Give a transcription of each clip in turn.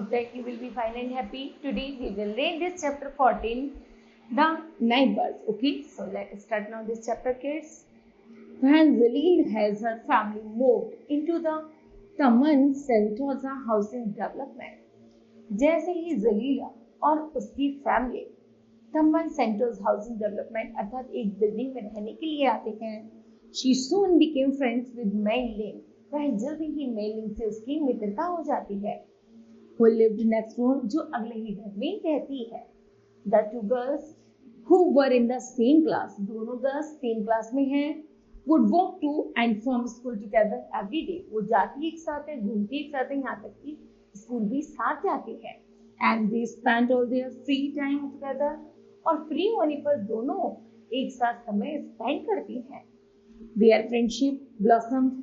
Hope that you will be fine and happy. Today we will read this chapter 14, The Neighbors. Okay, so let's start now this chapter, kids. When Zalil has her family moved into the Taman Sentosa housing development, जैसे ही जलीला और उसकी family तमन CentOS housing development अर्थात एक building में रहने के लिए आते हैं, she soon became friends with Mei Ling, वह जल्दी ही मेई लिंग से उसकी मित्रता हो जाती है, who lived next door, जो अगले ही घर में रहती है. The two girls who were in the same class, दोनों गर्ल्स सेम क्लास में हैं, would walk to and from school together every day, वो जाती एक साथ है, घूमती एक साथ है, यहाँ तक कि स्कूल भी साथ जाती है. And they spent all their free time together, और फ्री होने पर दोनों एक साथ समय स्पेंड करती हैं. Their friendship blossomed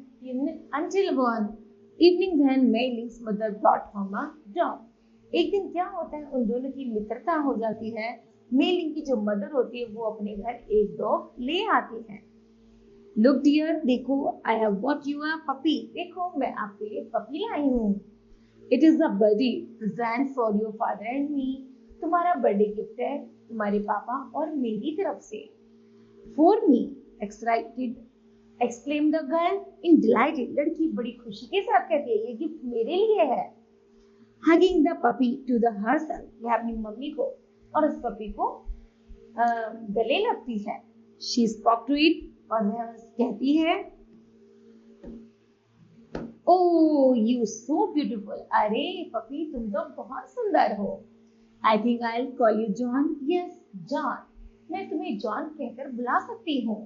until one evening when Mei Ling's mother brought home a dog. एक दिन क्या होता है, उन दोनों की मित्रता हो जाती है. Mei Ling की जो मदर होती है वो अपने घर एक डॉग ले आती है. Look dear, देखो, I have bought you a puppy. देखो, मैं आपके लिए पपी लाई हूँ. It is a birthday present for your father and me. तुम्हारा बर्थडे गिफ्ट है तुम्हारे पापा और मेरी तरफ से. For me, exclaimed the girl in delighted. लड़की बड़ी खुशी के साथ कहती है, ये गिफ्ट मेरे लिए है. Hugging the puppy to the herself, वह अपनी मम्मी को और उस पपी को गले लगती है. She spoke to it, और वह कहती है, Oh, you so beautiful. अरे पपी, तुम तो बहुत सुंदर हो. I think I'll call you John. Yes, John. मैं तुम्हें जॉन कहकर बुला सकती हूँ.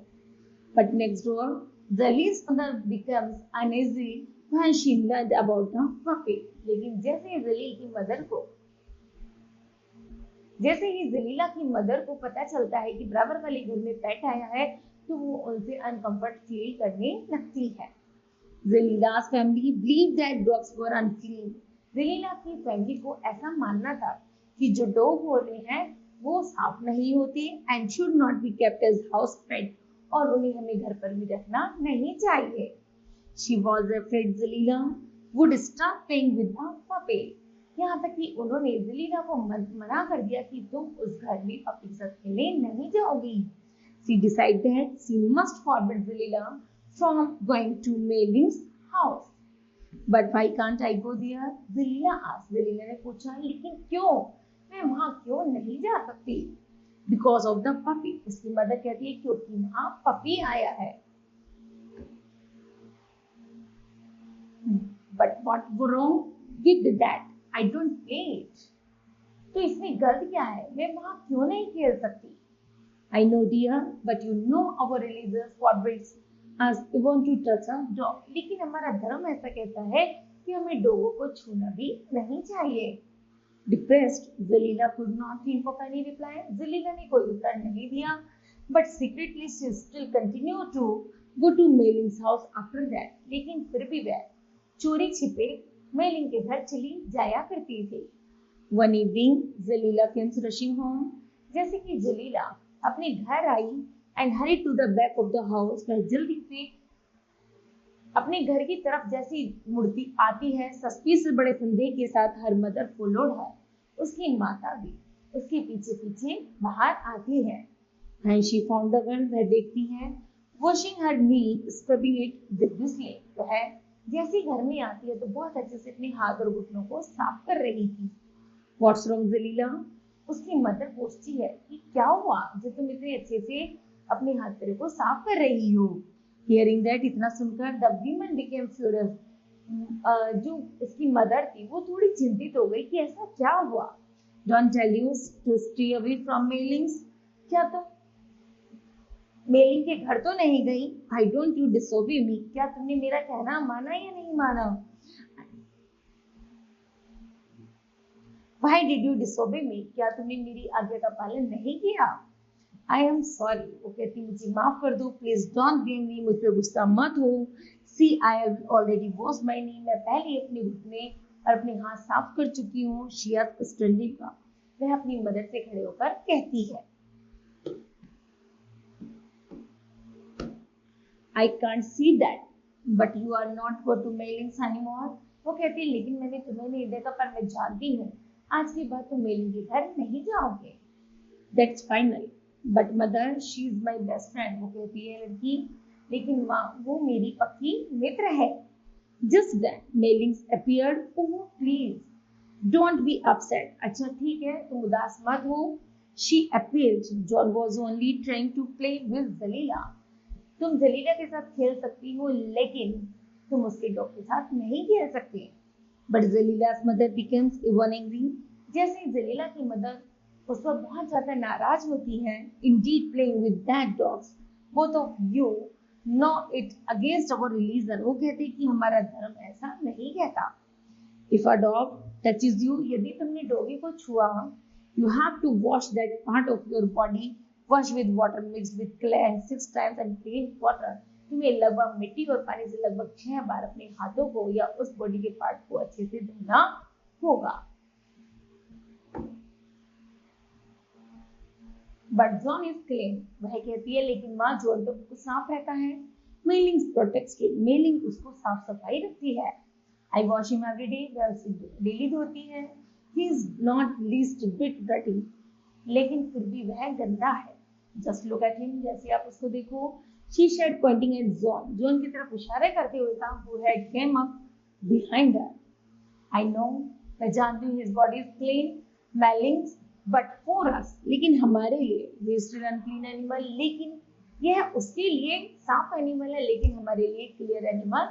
But next door, Zali's mother becomes uneasy when she learned about the puppy. लेकिन जैसे ही जलीला की मदर को पता चलता है कि बराबर वाले घर में पेट आया है, तो वो उनसे अनकंफर्ट फील करने लगती है. Zalila's family believed that dogs were unclean. Jalila की फैमिली को ऐसा मानना था कि जो डॉग होते हैं वो साफ नहीं होते and should not be kept as house pet, और उन्हें हमें घर पर भी रखना नहीं चाहिए. She was afraid Zalila would start playing with the puppy. यहाँ तक कि उन्होंने जलीला को मना कर दिया कि तुम उस घर में पपी के साथ खेलने नहीं जाओगी. She decided that she must forbid Zalila from going to Mei Ling's house. But why can't I go there? Zalila asked. Zalila ने पूछा, लेकिन क्यों? मैं वहाँ क्यों नहीं जा सकती? Because of the puppy. उसकी मदर कहती है क्योंकि वहाँ पपी आया है. But what wrong did that? I don't play it. तो इसमें गलत क्या है? मैं वहाँ क्यों नहीं खेल सकती? I know dear, but you know our religion forbids us even to touch a dog. लेकिन हमारा धर्म ऐसा कहता है कि हमें डॉगों को छूना भी नहीं चाहिए. Depressed, Zalila could not think of any reply. Zalila ने कोई उत्तर नहीं दिया, but secretly she still continued to go to Mei Ling's house after that. लेकिन फिर भी वह चोरी छिपे Mei Ling के घर चली जाया करती थी. One evening, Zalila came rushing home. जैसे कि जलीला अपने घर आई and hurried to the back of the house. वह जल्दी से अपने घर की तरफ जैसी मुड़ती आती है, सस्पिशियस बड़े संदेह के साथ. हर मदर फॉलोड है, उसकी माता भी उसके पीछे पीछे बाहर आती है. And she found the girl, वह देखती है, washing her knee, scrubbing it vigorously. वह जैसे घर में आती है तो बहुत अच्छे से अपने हाथ और घुटनों को साफ कर रही थी. What's wrong, Zalila? उसकी मदर पूछती है कि क्या हुआ जो तुम इतने अच्छे से अपने हाथ पैरों को साफ कर रही हो. Hearing that, इतना सुनकर the woman became furious. जो उसकी मदर थी वो थोड़ी चिंतित हो गई कि ऐसा क्या हुआ. Don't tell you to stay away from Mei Ling's. क्या तुम Mei Ling के घर तो नहीं गई? Why don't you disobey me? क्या तुमने मेरा कहना माना या नहीं माना? Why did you disobey me? क्या तुमने मेरी आज्ञा का पालन नहीं किया? I am sorry. वो कहती मुझे माफ कर दो. Please don't blame me. मुझ पे गुस्सा मत हो. See, I have already washed my knee. मैं पहले अपने घुटने और अपने हाथ साफ कर चुकी हूँ. She asked standing up. वह अपनी मदर से खड़े होकर कहती है, I can't see that. But you are not going to Mei Ling's anymore. वो कहती है लेकिन मैंने तुम्हें नहीं देखा, पर मैं जानती हूँ आज के बाद तुम मेलिन के घर नहीं जाओगे। That's final, but mother she is my best friend, वो कहती है लड़की, लेकिन माँ वो मेरी पक्की मित्र है। Just then Mellings appeared, oh please don't be upset, अच्छा ठीक है तुम उदास मत हो। She appeared, John was only trying to play with Jalila, तुम जलीला के साथ खेल सकती हो लेकिन तुम उसके डॉग के साथ नहीं खेल सकते। But Jalila's mother becomes even angry, जैसे ही जलीला की मदर उस पर बहुत ज्यादा नाराज होती है। Indeed playing with that dogs, both of you know it against our religion, वो कहते हैं कि हमारा धर्म ऐसा नहीं कहता। If a dog touches you, यदि तुमने डॉगी को छुआ, you have to wash that part of your body, wash with water mixed with clay 6 times and clean water, तुम्हें लगभग मिट्टी और पानी से लगभग 6 बार अपने हाथों को या उस बॉडी के पार्ट को अच्छे से धोना होगा। बट जॉन इज क्लीन, वह कहती है लेकिन माँ जॉन तो बिल्कुल साफ रहता है। मेलिंग प्रोटेक्ट्स हिम, मेलिंग उसको साफ सफाई रखती है। आई वॉश हिम एवरी डे, वह उसे डेली धोती है। He is not least bit dirty, लेकिन फिर भी वह गंदा है। जस्ट लुक एट हिम, जैसे आप उसको देखो। She said pointing at John, John की तरफ इशारे करते हुए कहा, who had came up behind her. I know, मैं जानती हूँ his body is clean, Mellings, but for us, लेकिन हमारे लिए वी स्टिल अनक्लीन एनिमल, लेकिन यह उसके लिए साफ एनिमल है, लेकिन हमारे लिए क्लियर एनिमल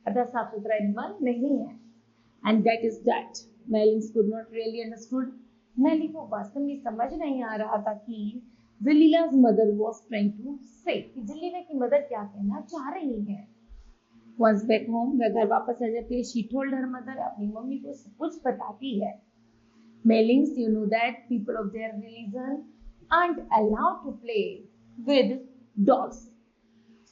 अतः साफ सुथरा एनिमल नहीं है। And that is that Mellings could not really understood, Melly को वास्तव में समझ नहीं आ रहा था कि जलीला's mother was trying to say, कि जलीला की मदर क्या कहना चाह रही है। Once back home, वह घर वापस आ जाती है। She told her mother, अपनी मम्मी को सब कुछ बताती है। Melings, you know that people of their religion aren't allowed to play with dogs.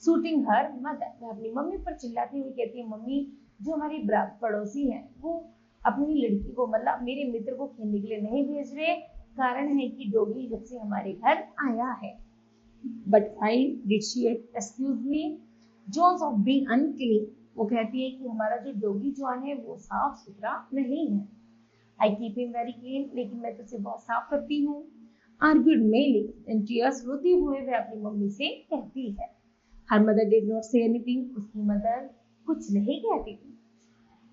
Suiting her mother, वह अपनी मम्मी पर चिल्लाती हुई कहती है, मम्मी जो हमारी पड़ोसी हैं वो अपनी लड़की को मतलब मेरे मित्र को खेलने के लिए नहीं भेज रहे, कारण है कि डॉगी जब से हमारे घर आया है। But I did she excuse me johns of being unclean, वो कहती है कि हमारा जो डॉगी जॉन है वो साफ सुथरा नहीं है। I keep him very clean, लेकिन मैं तो उसे बहुत साफ रखती हूँ। आर्ग्यूड मेलिंग इन टीयर्स, रोती हुए वह अपनी मम्मी से कहती है। Her mother did not say anything, उसकी मदर कुछ नहीं कहती थी।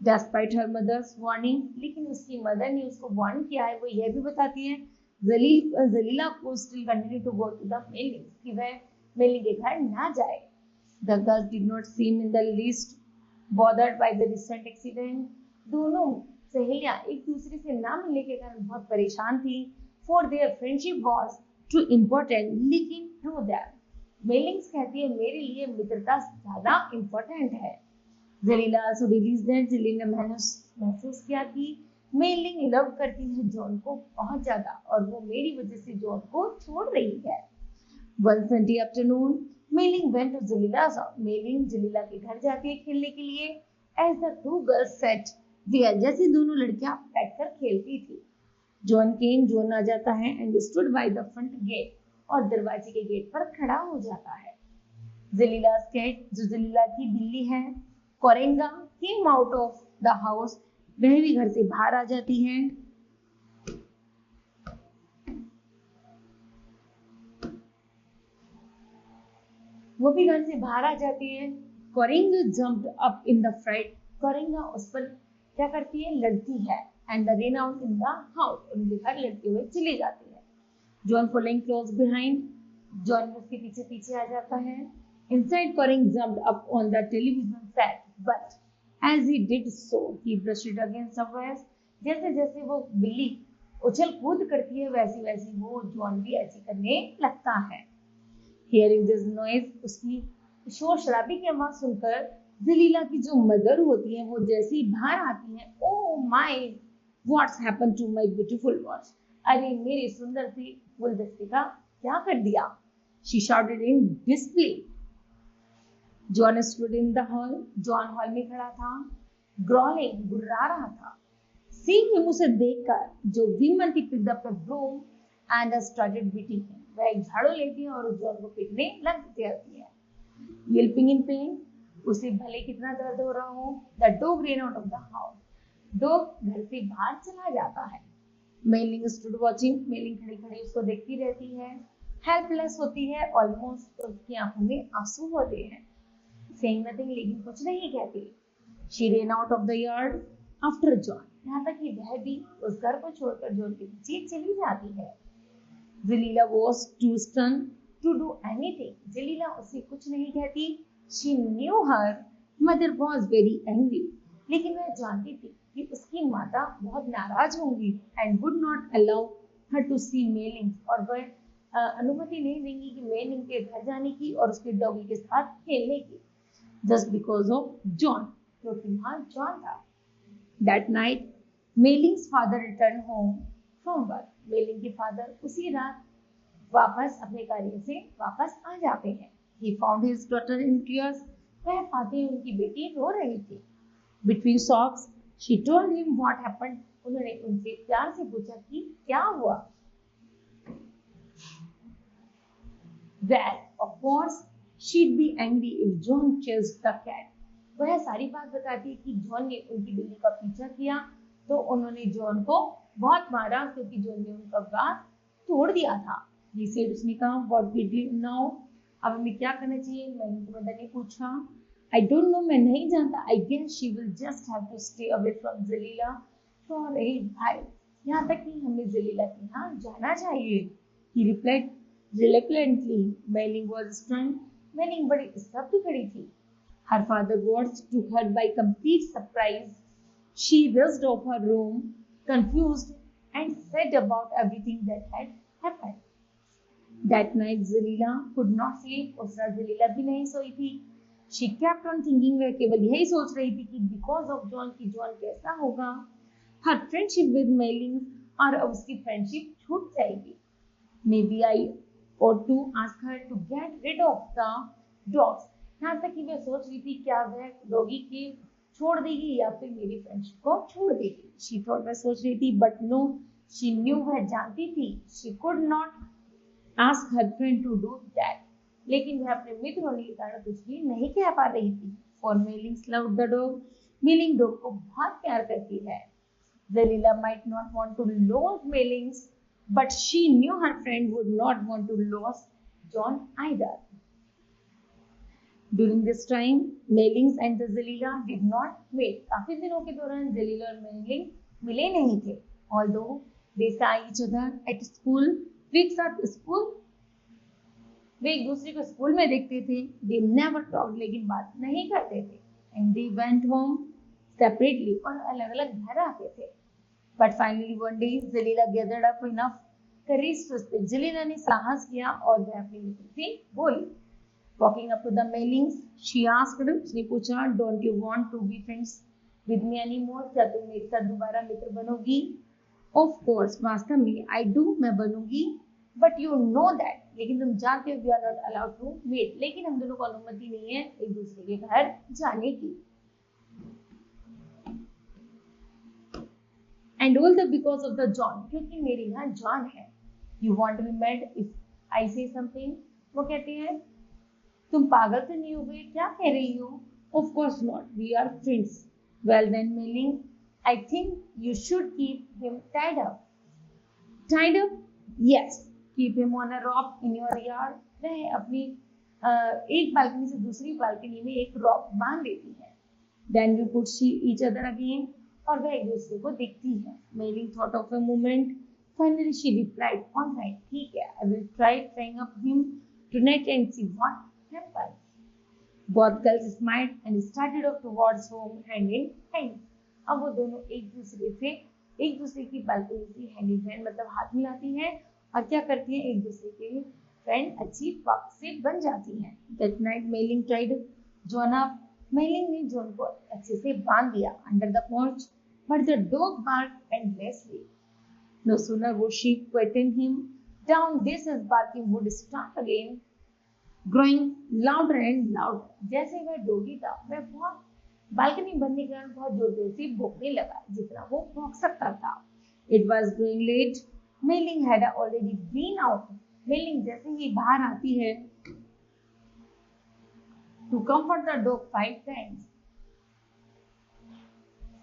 Despite her mother's warning, लेकिन उसकी मदर ने उसको वार्न किया है, वो यह भी बताती है जलीला को still continue to go to the Melling, कि वह मेलिंग के घर ना जाए। The girls did not seem in the least bothered by the recent accident. दोनों सहेलियां एक दूसरे से ना मिलने के कारण बहुत परेशान थी। For their friendship was too important, लेकिन to them, मेलिंग्स कहती है मेरे लिए मित्रता ज्यादा इम्पोर्टेंट है। Jalila also realized that, Jalila ने महसूस किया कि मेलिंग लव करती है जॉन को बहुत ज्यादा और वो मेरी वजह से जॉन को छोड़ रही है। One Sunday afternoon, Melling went to Zalila's house. Melling Jalila के घर जाती है खेलने के लिए। As the two girls sat there, जैसे दोनों लड़कियां बैठकर खेलती थी। जॉन केम, जॉन आ जाता है and stood by the front gate, और दरवाजे के गेट पर खड़ा हो जाता है। Zalila's cat, जो जलीला की बिल्ली है, कोरेंगा, came out of the house, वह भी घर से बाहर आ जाती है। वो भी घर से बाहर आ जाती है। कोरेंगा jumped up in the fright, कोरेंगा उस पर क्या करती है, लड़ती है। and ran out in the house, और उनके घर लड़ते हुए चली जाती है। John following close behind, John उसके पीछे पीछे आ जाता है। Inside, Corinne jumped up on the television set, but as he did so, he brushed it against the wires. जैसे जैसे वो बिल्ली उछल कूद करती है वैसी वैसी वो जॉन भी ऐसी करने लगता है। Hearing this noise, उसकी शोर शराबी की आवाज सुनकर जलीला की जो मदर होती है वो जैसे ही बाहर आती है, Oh my, what's happened to my beautiful watch? अरे मेरी सुंदर सी गुलदस्ते का क्या कर दिया? She shouted in dismay. John stood in the hall, John hall में खड़ा था। ग्रॉलिंग, गुर्रा रहा था। सीइंग हिम, उसे देखकर जो वीमंती picked up the broom and started beating him, वह एक झाड़ू लेती है और उस जॉन को पीटने लग जाती है। येल्पिंग इन पेन, उसे भले कितना दर्द हो रहा हो, the dog ran out of the house. Dog घर से बाहर चला जाता है. Mailing stood watching. मेलिंग खड़ी खड़ी उसको देखती रहती है. हेल्पलेस होती है. ऑलमोस्ट उसकी आंखों में आंसू होते हैं. Saying nothing, लेकिन कुछ नहीं कहती. She ran out of the yard after John. यहाँ तक कि वह भी उस घर को छोड़कर जॉन के पीछे चली जाती है. Jalila was too stunned to do anything. Jalila उसे कुछ नहीं कहती. She knew her mother was very angry. लेकिन वह जानती थी कि उसकी माता बहुत नाराज होंगी and would not allow her to see Mei-ling. और वह अनुमति नहीं देंगी कि मेलिंग के घर जाने की और उसके डॉगी के साथ खेलने की. Just because of John. क्योंकि वहाँ जॉन था. That night, Mei-ling's father returned home from work. Mailing के फादर उसी रात वापस अपने कार्य से वापस आ जाते हैं. He found his daughter in tears. वह पाते ही उनकी बेटी रो रही थी. Between sobs, she told him what happened. उन्होंने उनसे प्यार से पूछा कि क्या हुआ. Well, of course, she'd be angry if John chased the cat. वह सारी बात बताती है कि जॉन ने उनकी बिल्ली का पीछा किया तो उन्होंने जॉन को बहुत मारा क्योंकि जॉन ने उनका बात तोड़ दिया था. He said, उसने कहा, What did you know? अब हमें क्या करना चाहिए? मैंने तो मदर ने पूछा. I don't know, मैं नहीं जानता. I guess she will just have to stay away from Jalila for a while. यहाँ तक कि हमें जलीला के यहाँ जाना चाहिए. He replied reluctantly. Mei-ling was stunned. Mei-ling बड़ी स्तब्ध खड़ी थी. Her father's words took her by complete surprise. She rushed off her room, confused, and said about everything that had happened. That night, Jalila could not sleep. उस रात जलीला भी नहीं सोई थी. She kept on thinking. वह केवल यही सोच रही थी कि because of John कि John कैसा होगा. Her friendship with Mei-ling और अब उसकी friendship छूट जाएगी. Maybe I ought to ask her to get rid of the dogs. यहाँ तक कि वह सोच रही थी क्या वह डॉगी की छोड़ देगी या फिर मेरी फ्रेंडशिप को छोड़ देगी. She thought वह सोच रही थी but no, she knew वह जानती थी. She could not ask her friend to do that. लेकिन वह अपने मित्र होने के कारण कुछ भी नहीं कह पा रही थी. For Mei-ling loved the dog. Mei-ling dog को बहुत प्यार करती है. Jalila might not want to lose Mei-ling, but she knew her friend would not want to lose John either. During this time, Mei-ling and the Jalila did not meet. काफी दिनों के दौरान जलीला और Mei-ling मिले नहीं थे. Although they saw each other at school, वे एक साथ स्कूल वे एक दूसरे को स्कूल में देखते थे. They never talked, लेकिन बात नहीं करते थे. And they went home separately, और अलग-अलग घर आते थे. But finally one day, Jalila gathered up enough courage to speak. Jalila ने साहस किया और वह अपने मित्र से बोली. Walking up to the Mei-ling, she asked. उसने पूछा, Don't you want to be friends with me anymore? क्या तुम मेरे साथ दोबारा मित्र बनोगी? Of course, वास्तव में I do, मैं बनूंगी. But you know that, लेकिन तुम जानते हो we are not allowed to meet. लेकिन हम दोनों को अनुमति नहीं है एक दूसरे के घर जाने की. And all that because of the John, क्योंकि मेरे यहाँ John है. You want to be mad if I say something? वो कहते हैं तुम पागल तो नहीं हो गए, क्या कह रही हो? Of course not, we are friends. Well then, Mei-ling, I think you should keep him tied up. Tied up? Yes. Keep him on a rope in your yard. वह अपनी एक बालकनी से दूसरी बालकनी में एक रॉप बांध देती है. Then we could see each other again. और वह एक दूसरे को देखती है. Mei-ling thought of a moment. Finally she replied, all right, ठीक है, I will try tying up him tonight and see what happens. Both girls smiled and started off towards home hand in hand. अब वो दोनों एक दूसरे की balcony से hand in hand मतलब हाथ मिलाती हैं और क्या करती हैं एक दूसरे के फ्रेंड अच्छी वक्त से बन जाती हैं. That night Mei-ling tied John up. Mei-ling ने जॉन को अच्छे से बांध दिया under the porch, but the dog barked endlessly. No sooner was she quieting him down, this his barking would start again, growing louder and louder. जैसे वह doggy था वह बहुत बालकनी बनने के कारण बहुत जोर जोर से भौंकने लगा जितना वो भौंक सकता था. It was growing late. Mei-ling had already been out. Mei-ling जैसे ही बाहर आती है to comfort the dog 5 times.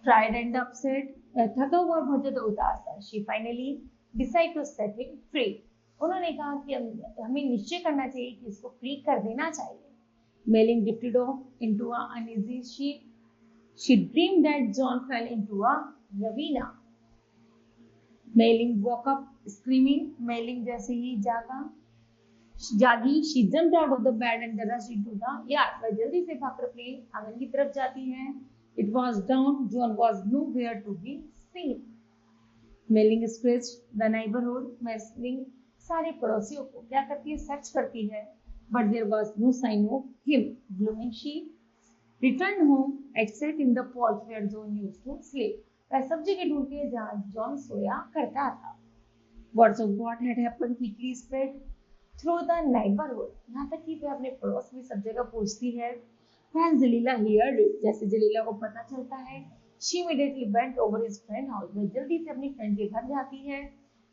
Tired and upset, थका हुआ बहुत ज्यादा उदास था. She finally decided to set him free. उन्होंने कहा कि हमें निश्चय करना चाहिए कि इसको फ्री कर देना चाहिए. Mailing drifted off into an uneasy sleep. She dreamed that John fell into a ravine. Mailing woke up screaming. Mailing जैसे ही जागी, she jumped out of the bed and rushed into the yard. वह जल्दी से भागकर अपने आंगन की तरफ जाती है. It was dawn. John was nowhere to be seen. Mailing scratched the neighborhood. Mailing सारे पड़ोसियों को क्या करती है, सर्च करती है. But there was no sign of him. Blooming she returned home and sat in the porch where John used to sleep. वह सब जगह ढूंढती है जहाँ जॉन सोया करता था. Words of what had happened quickly spread through the neighborhood. यहाँ तक कि वह अपने पड़ोस में सब जगह पूछती है. When Jalila heard it, जैसे जलीला को पता चलता है, she immediately went over his friend house. वह जल्दी से अपनी फ्रेंड के घर जाती है.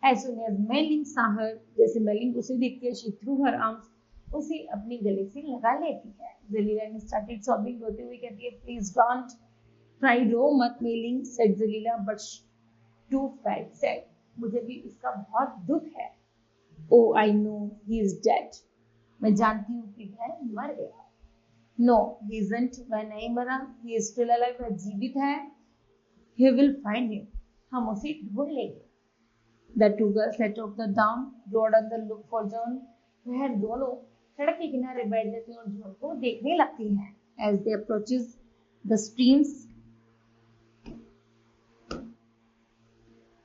As soon as Mailing saw her, जैसे मेलिंग उसे देखती है, she threw her arms, उसे अपने गले से लगा लेती है. जलीला ने started sobbing, रोते हुए कहती है, please don't try, रो मत mailing, said Jalila, but too felt sad. मुझे भी इसका बहुत दुख है. Oh, I know he is dead. मैं जानती हूँ कि वह मर गया. No, he isn't. वह नहीं मरा. He is still alive. वह जीवित है. He will find him. हम उसे ढूंढ लेंगे. The two girls set off the down road on the look for John. वह दोनों सड़क के किनारे बैठ जाती हैं और जॉन को देखने लगती हैं. As they approaches the streams,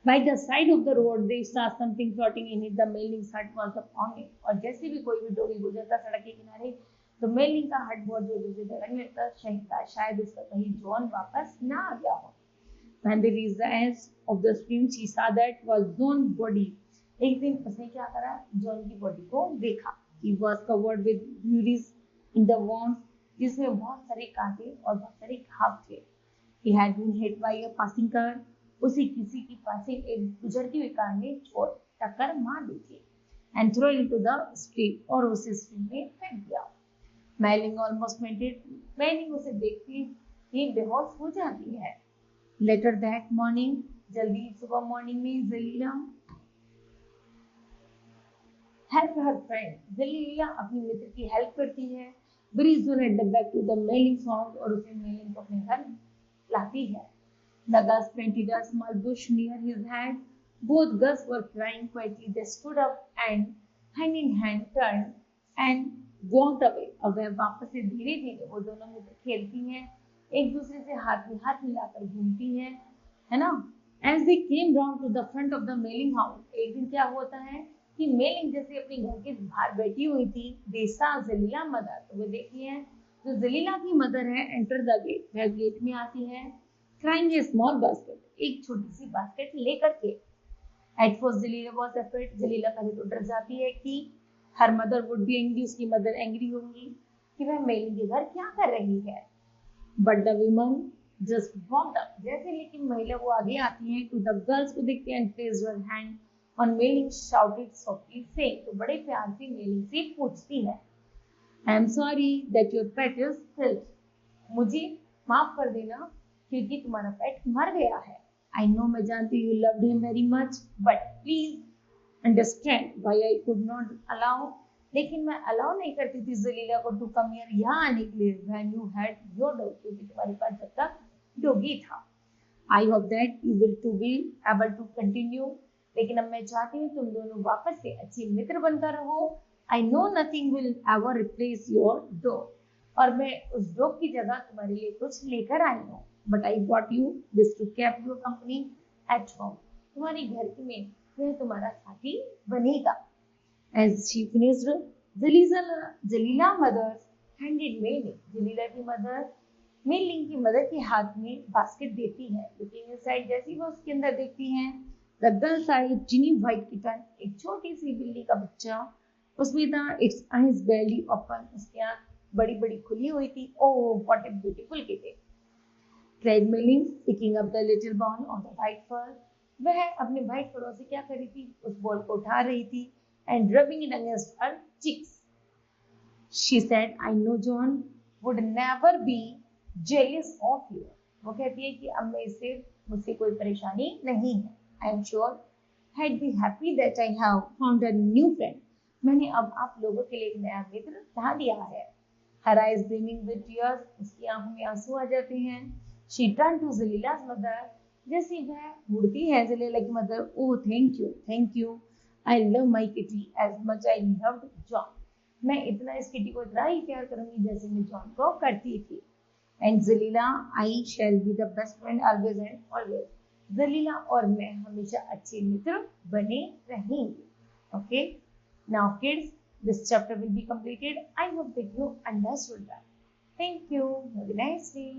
by the side of the road, they saw something floating in it. The Mailing's hut was upon it. और जैसे भी कोई भी डोगी गुजरता सड़क के किनारे, तो मेलिंग का हट बहुत जोर से धड़कने लगता. शायद उसका कहीं जॉन वापस ना आ गया हो. When they reached the edge of the stream, she saw that was John's body. एक दिन उसने क्या करा, जॉन की बॉडी को देखा. He was covered with bruises in the wound, जिसमें बहुत सारे कांटे और बहुत सारे घाव थे. He had been hit by a passing car. उसे किसी की पासिंग, एक गुजरती हुई कार ने टक्कर मार दी थी. And thrown into the stream, और उसे स्ट्रीम में फेंक दिया. Mailing almost fainted. Mailing उसे देखती ही बेहोश हो जाती है. Later that morning, जल्दी सुबह मॉर्निंग में Jalila help her friend. Jalila अपनी मित्र की हेल्प करती है. Brings John at the back to the Mailing's house, और उसे मेलिंग को अपने घर लाती है. The girls planted a small bush near his head. Both girls were crying quietly. They stood up and hand in hand turned and walked away. अब वह वापस से धीरे धीरे वो दोनों मित्र खेलती हैं, एक दूसरे से हाथ में हाथ मिलाकर घूमती हैं, है ना. As they came round to the front of the Mailing house, एक दिन क्या होता है कि मेलिंग जैसे अपने घर के बाहर बैठी हुई थी, they saw जलीला मदर. तो वो देखती हैं जो जलीला की मदर है, एंटर द गेट. वह गेट में आती है, crying a small basket, एक छोटी सी बास्केट लेकर के. At first Jalila was afraid. Jalila पहले तो डर जाती है कि her mother would be angry, उसकी मदर एंग्री होंगी कि वह मेलिंग के घर क्या कर रही है. But the woman just walked up. जैसे लेकिन महिला वो आगे आती है to the girls को देखती है and placed her hand on Mailing, shouted softly saying, तो बड़े प्यार से मेलिंग से पूछती है, I am sorry that your pet is killed. मुझे माफ कर देना क्योंकि तुम्हारा पेट मर गया है. I know, मैं जानती you loved him very much, but please understand why I could not allow. लेकिन मैं अलाउ नहीं करती थी जलीला को टू कम हियर, यहाँ आने के लिए, when you had your dog, क्योंकि तुम्हारे पास जब तक डॉगी था. I hope that you will to be able to continue. लेकिन अब मैं चाहती हूँ तुम दोनों वापस से अच्छे मित्र बनकर रहो. I know nothing will ever replace your dog. और मैं उस डॉग की जगह तुम्हारे लिए कुछ लेकर आई हूँ. But I bought you this to keep your company at home. तुम्हारे घर में वह तुम्हारा साथी बनेगा. As she finished, Jalila mother handed Mailing. Jalila की मदर मेलिंग की मदर के हाथ में बास्केट देती है. Looking inside, जैसे वो उसके अंदर देखती हैं, the girl saw a teeny white kitten, एक छोटी सी बिल्ली का बच्चा. उसमें था its eyes barely open, उसकी आँख बड़ी बड़ी खुली हुई थी. Oh, what a beautiful kitten! Cried Mailing, picking up the little ball on the white fur. वह अपने व्हाइट फरों से क्या कर रही थी, उस बॉल को उठा रही थी and rubbing it against her cheeks. She said, I know John would never be jealous of you. वो कहती है कि अब मैं इससे मुझसे कोई परेशानी नहीं है. I am sure I'd be happy that I have found a new friend. मैंने अब आप लोगों के लिए एक नया मित्र ढा दिया है. Her eyes brimming with tears. उसकी आंखों में आंसू आ जाते हैं. She turned to Zalila's mother. जैसे वह मुड़ती है ज़लीला की mother. Oh, thank you. I love my kitty as much I loved John. मैं इतना इस किटी को इतना ही प्यार करूंगी जैसे मैं जॉन को करती थी. And Jalila, I shall be the best friend always and always. Jalila और मैं हमेशा अच्छे मित्र बने रहेंगे. Okay, now kids, this chapter will be completed. I hope that you understood that. Thank you. Have a nice day.